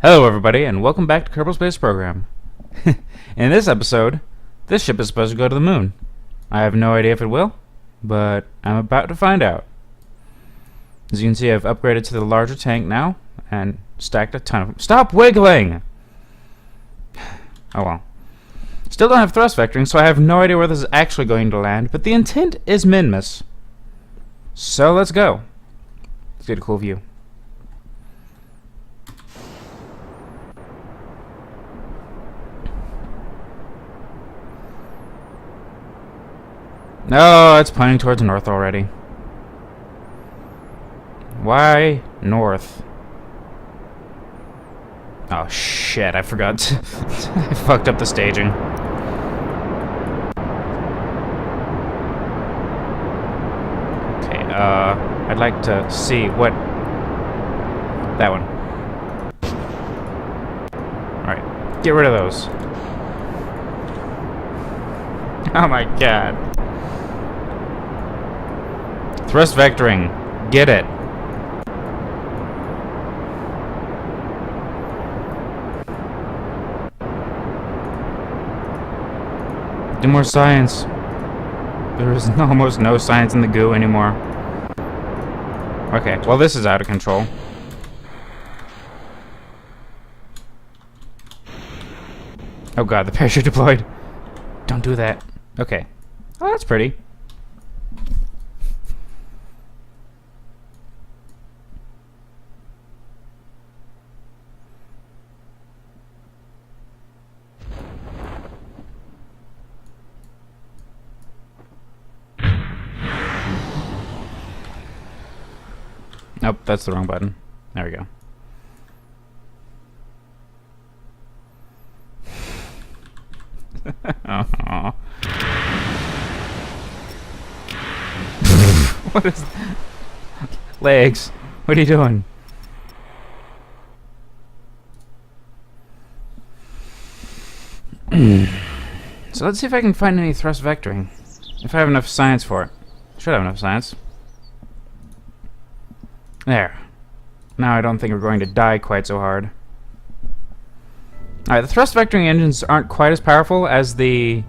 Hello everybody, and welcome back to Kerbal Space Program. In this episode, this ship is supposed to go to the moon. I have no idea if it will, but I'm about to find out. As you can see, I've upgraded to the larger tank now, and stacked a ton of them. Stop wiggling! Oh well. Still don't have thrust vectoring, so I have no idea where this is actually going to land, but the intent is Minmus. So let's go. Let's get a cool view. No, it's pointing towards north already. Why north? Oh shit, I forgot. I fucked up the staging. Okay, I'd like to see what... That one. Alright, get rid of those. Oh my god. Thrust vectoring. Get it. Do more science. There is almost no science in the goo anymore. Okay, well this is out of control. Oh god, the parachute deployed. Don't do that. Okay. Oh, that's pretty. Nope, that's the wrong button. There we go. Oh. What is... Legs, what are you doing? So let's see if I can find any thrust vectoring. If I have enough science for it. Should have enough science. There. Now I don't think we're going to die quite so hard. Alright, the thrust vectoring engines aren't quite as powerful as the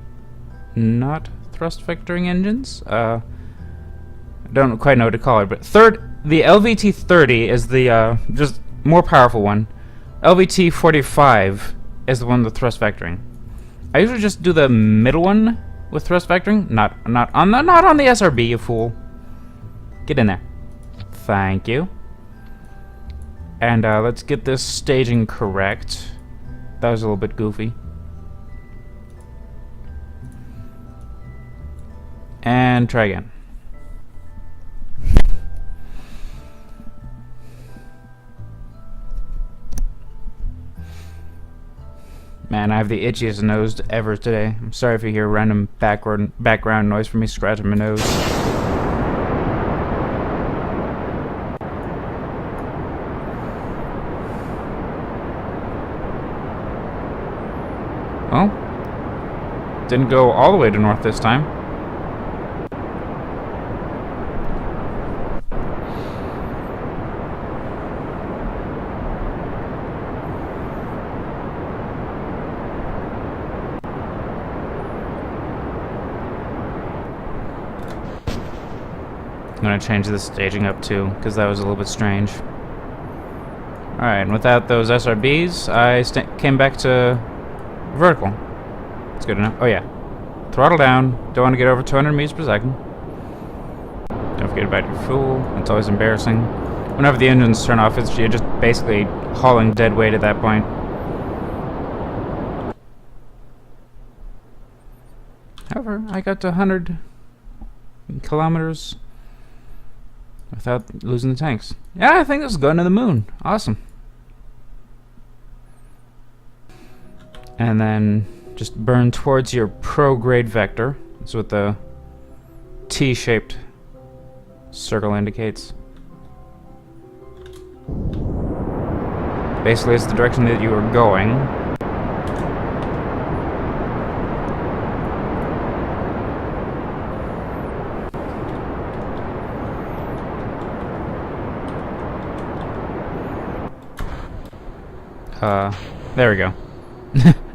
not thrust vectoring engines. I don't quite know what to call it, but the LVT-30 is the just more powerful one. LVT-45 is the one with thrust vectoring. I usually just do the middle one with thrust vectoring, not on the SRB, you fool. Get in there. Thank you. And let's get this staging correct. That was a little bit goofy. And try again. Man, I have the itchiest nose ever today. I'm sorry if you hear random background noise from me scratching my nose. Well, didn't go all the way to north this time. I'm gonna change the staging up too, because that was a little bit strange. Alright, and without those SRBs, I came back to vertical. It's good enough. Oh yeah. Throttle down. Don't want to get over 200 meters per second. Don't forget about your fuel. It's always embarrassing. Whenever the engines turn off, you're just basically hauling dead weight at that point. However, I got to 100 kilometers without losing the tanks. Yeah, I think this is going to the moon. Awesome. And then just burn towards your prograde vector. That's what the T-shaped circle indicates. Basically, it's the direction that you are going. There we go.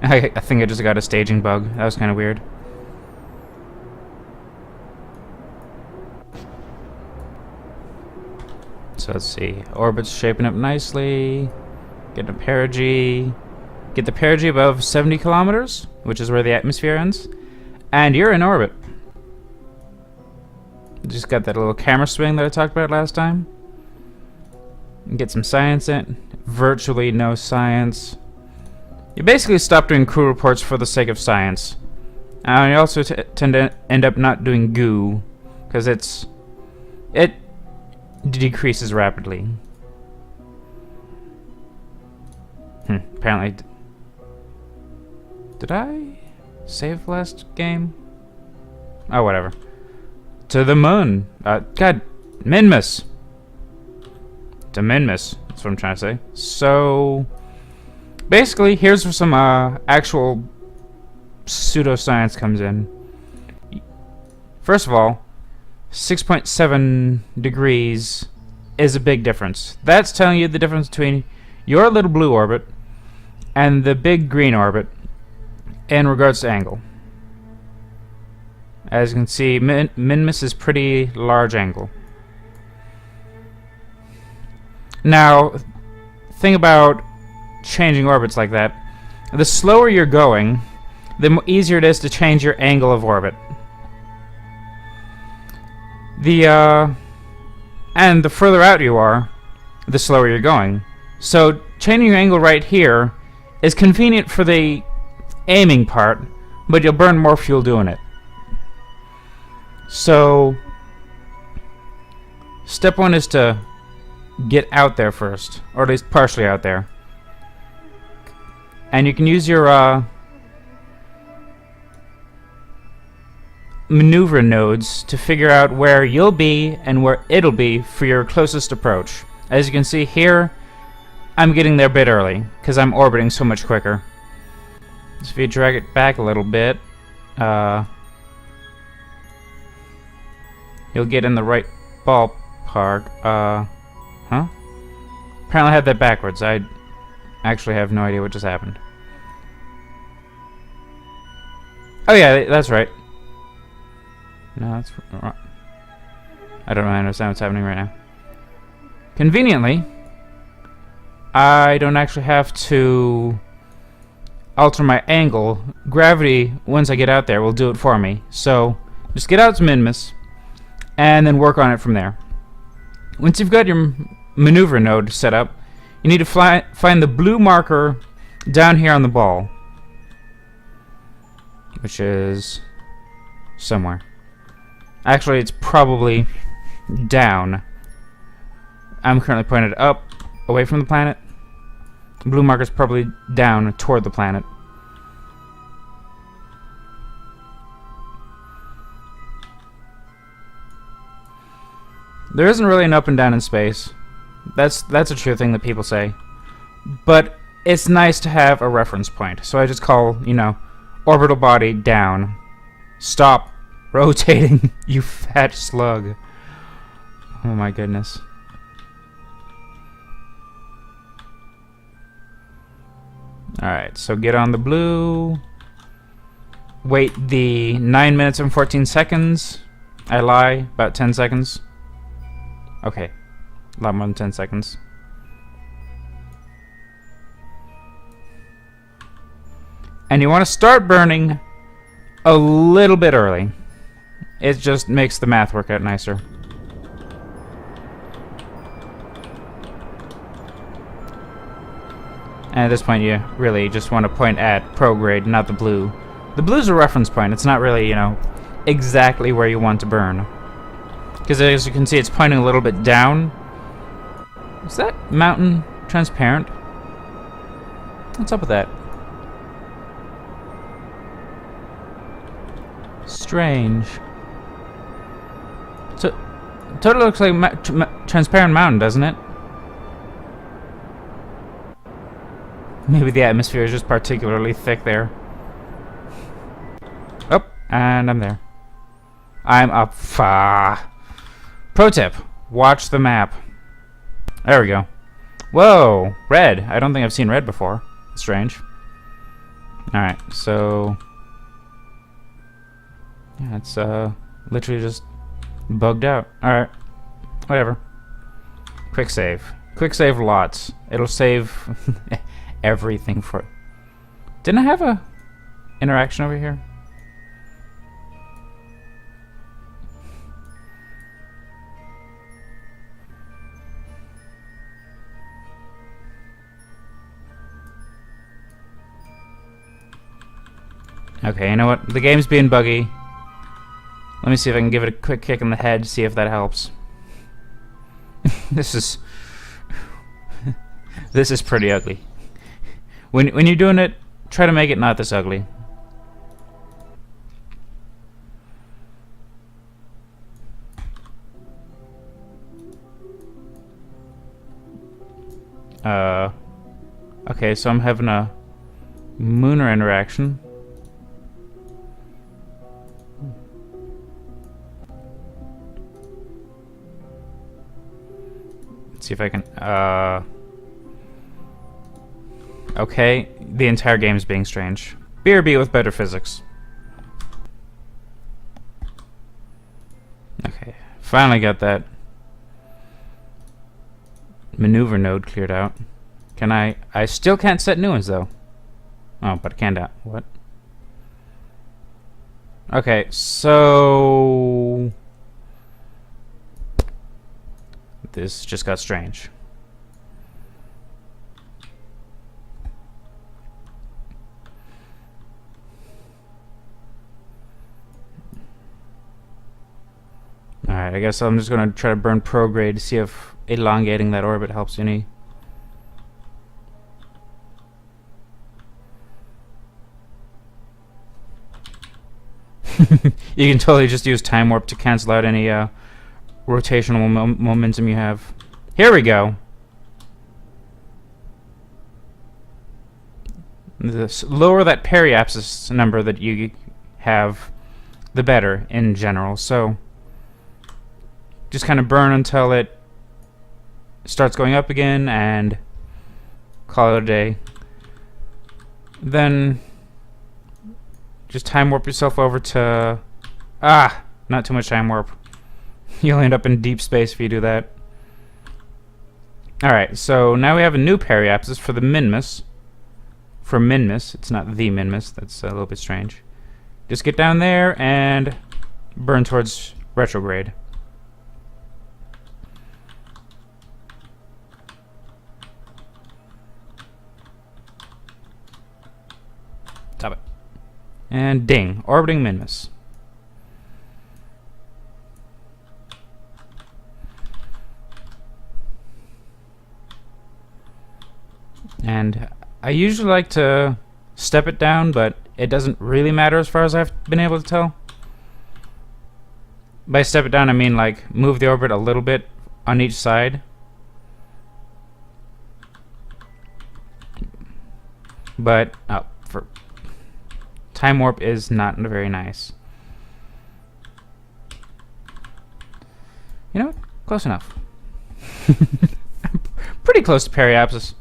I think I just got a staging bug. That was kind of weird. So let's see. Orbit's shaping up nicely. Get a perigee. Get the perigee above 70 kilometers, which is where the atmosphere ends. And you're in orbit. Just got that little camera swing that I talked about last time. Get some science in. Virtually no science. You basically stop doing crew reports for the sake of science. And you also tend to end up not doing goo, because it decreases rapidly. Apparently. Did I save last game? Oh, whatever. To the moon. God, Minmus. To Minmus. That's what I'm trying to say. So, basically, here's where some actual pseudoscience comes in. First of all, 6.7 degrees is a big difference. That's telling you the difference between your little blue orbit and the big green orbit in regards to angle. As you can see, Minmus is pretty large angle. Now, thing about changing orbits like that, the slower you're going, the easier it is to change your angle of orbit. And the further out you are, the slower you're going. So changing your angle right here is convenient for the aiming part, but you'll burn more fuel doing it. So step one is to get out there first, or at least partially out there. And you can use your maneuver nodes to figure out where you'll be and where it'll be for your closest approach. As you can see here, I'm getting there a bit early because I'm orbiting so much quicker. So if you drag it back a little bit, you'll get in the right ballpark. Huh? Apparently I had that backwards. I actually have no idea what just happened. Oh yeah, that's right. No, that's wrong. I don't understand what's happening right now. Conveniently, I don't actually have to alter my angle. Gravity, once I get out there, will do it for me. So, just get out to Minmus, and then work on it from there. Once you've got your maneuver node set up, you need to find the blue marker down here on the ball, which is somewhere. Actually, it's probably down. I'm currently pointed up, away from the planet. The blue marker's probably down toward the planet. There isn't really an up and down in space. That's a true thing that people say. But it's nice to have a reference point. So I just call, orbital body down. Stop rotating, you fat slug. Oh my goodness. Alright, so get on the blue. Wait the 9 minutes and 14 seconds. I lie, about 10 seconds. Okay, a lot more than 10 seconds. And you want to start burning a little bit early. It just makes the math work out nicer. And at this point, you really just want to point at prograde, not the blue. The blue's a reference point. It's not really, exactly where you want to burn. Because as you can see, it's pointing a little bit down. Is that mountain transparent? What's up with that? Strange. So, totally looks like transparent mountain, doesn't it? Maybe the atmosphere is just particularly thick there. Oh, and I'm there. I'm up far. Pro tip, watch the map. There we go. Whoa! Red! I don't think I've seen red before. Strange. Alright, so... yeah, it's literally just bugged out. Alright. Whatever. Quick save. Quick save lots. It'll save everything for... Didn't I have a interaction over here? Okay, you know what? The game's being buggy. Let me see if I can give it a quick kick in the head, see if that helps. This is... this is pretty ugly. When you're doing it, try to make it not this ugly. Okay, so I'm having a Mooner interaction. Let's see if I can, okay, the entire game is being strange. BRB with better physics. Okay, finally got that maneuver node cleared out. Can I still can't set new ones though. Oh, but I can do what? Okay, so this just got strange. Alright, I guess I'm just gonna try to burn prograde to see if elongating that orbit helps any. You can totally just use time warp to cancel out any rotational momentum you have. Here we go. The lower that periapsis number that you have, the better in general. So just kind of burn until it starts going up again and call it a day. Then just time warp yourself over to... not too much time warp. You'll end up in deep space if you do that. Alright, so now we have a new periapsis for the Minmus. For Minmus, it's not the Minmus, that's a little bit strange. Just get down there and burn towards retrograde. Stop it. And ding, orbiting Minmus. And I usually like to step it down, but it doesn't really matter as far as I've been able to tell. By step it down, I mean like move the orbit a little bit on each side. But for time warp is not very nice. You know what? Close enough. Pretty close to periapsis.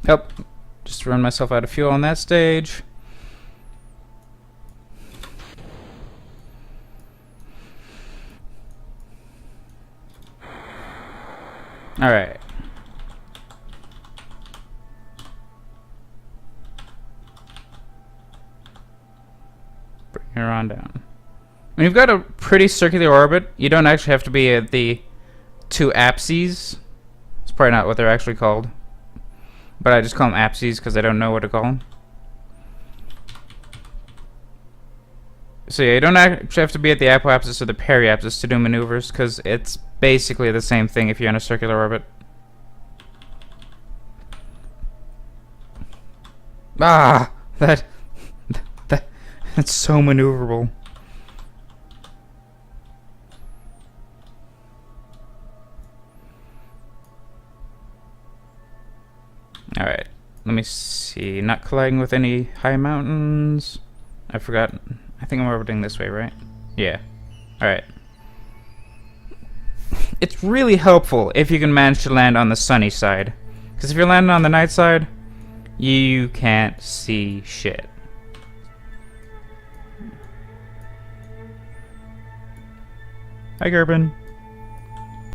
Yep, just run myself out of fuel on that stage. Alright. Bring her on down. When you've got a pretty circular orbit, you don't actually have to be at the two apses. It's probably not what they're actually called. But I just call them apses because I don't know what to call them. So yeah, you don't actually have to be at the apoapsis or the periapsis to do maneuvers because it's basically the same thing if you're in a circular orbit. That's so maneuverable. Alright, let me see. Not colliding with any high mountains. I forgot. I think I'm orbiting this way, right? Yeah. Alright. It's really helpful if you can manage to land on the sunny side. Because if you're landing on the night side, you can't see shit. Hi, Kerbal.